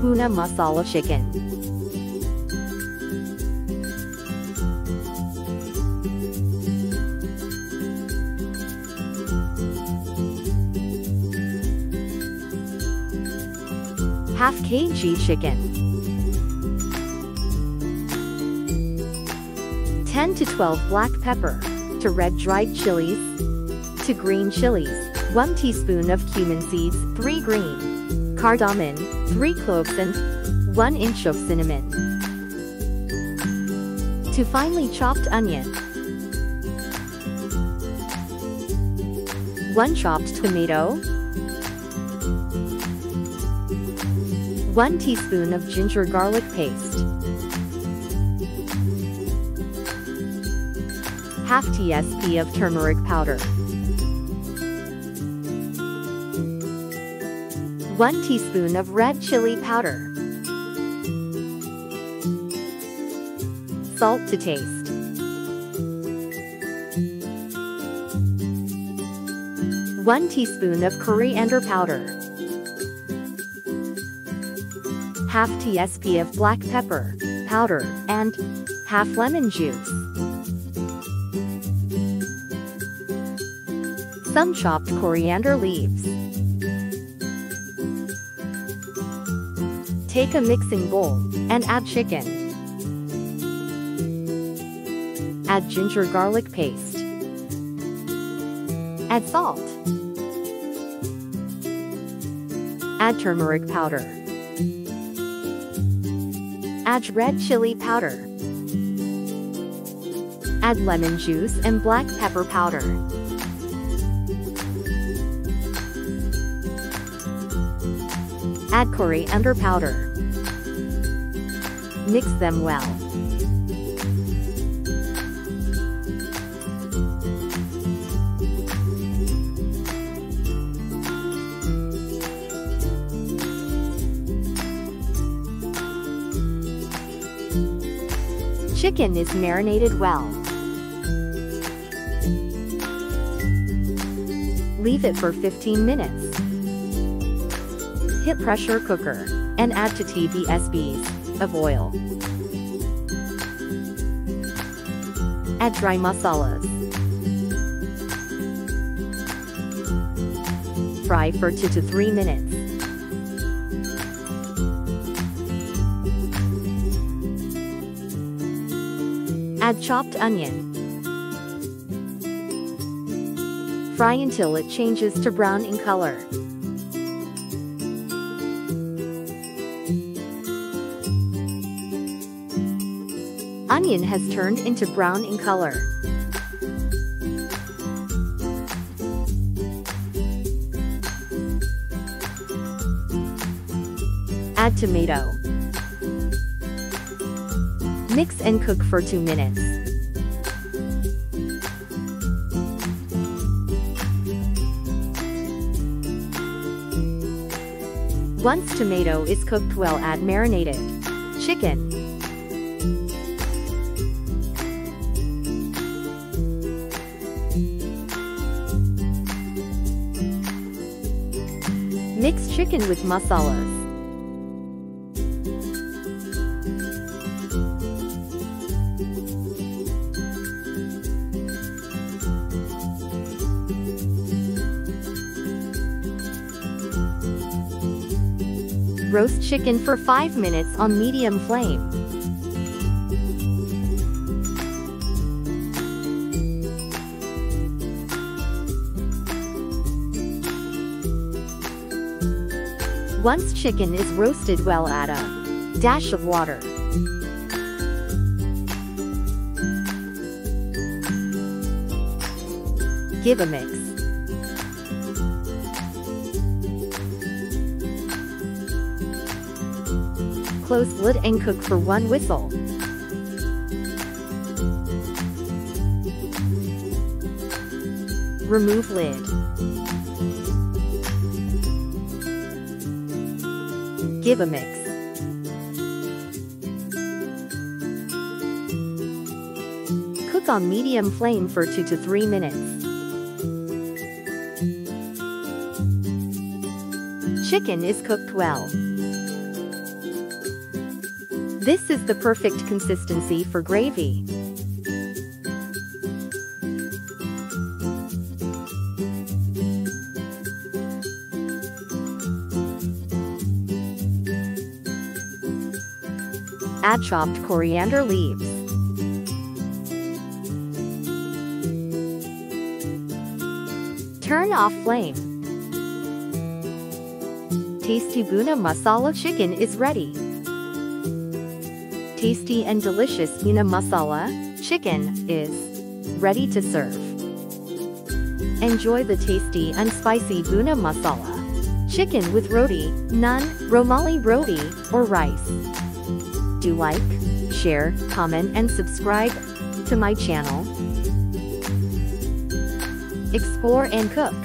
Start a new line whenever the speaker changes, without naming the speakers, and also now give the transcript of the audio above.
BHUNA Masala chicken. Half kg chicken. 10 to 12 black pepper, to red dried chilies, to green chilies, 1 teaspoon of cumin seeds, 3 green cardamom, 3 cloves and 1 inch of cinnamon. To finely chopped onion, 1 chopped tomato, 1 teaspoon of ginger garlic paste, half tsp of turmeric powder, 1 teaspoon of red chili powder, salt to taste, 1 teaspoon of coriander powder, half tsp of black pepper powder, and half lemon juice. Some chopped coriander leaves. Take a mixing bowl and add chicken. Add ginger garlic paste. Add salt. Add turmeric powder. Add red chili powder. Add lemon juice and black pepper powder. Add coriander powder. Mix them well. Chicken is marinated well. Leave it for 15 minutes. Hit pressure cooker and add 2 tablespoons of oil. Add dry masalas. Fry for 2 to 3 minutes. Add chopped onion. Fry until it changes to brown in color. Onion has turned into brown in color. Add tomato. Mix and cook for 2 minutes. Once tomato is cooked well, add marinated chicken. Mix chicken with masalas. Roast chicken for 5 minutes on medium flame. Once chicken is roasted well, add a dash of water. Give a mix. Close lid and cook for 1 whistle. Remove lid. Give a mix. Cook on medium flame for 2 to 3 minutes. Chicken is cooked well. This is the perfect consistency for gravy. Add chopped coriander leaves. Turn off flame. Tasty BHUNA masala chicken is ready. Tasty and delicious BHUNA masala chicken is ready to serve. Enjoy the tasty and spicy BHUNA masala chicken with roti, naan, romali roti, or rice. Do like, share, comment and subscribe to my channel. Explore and cook.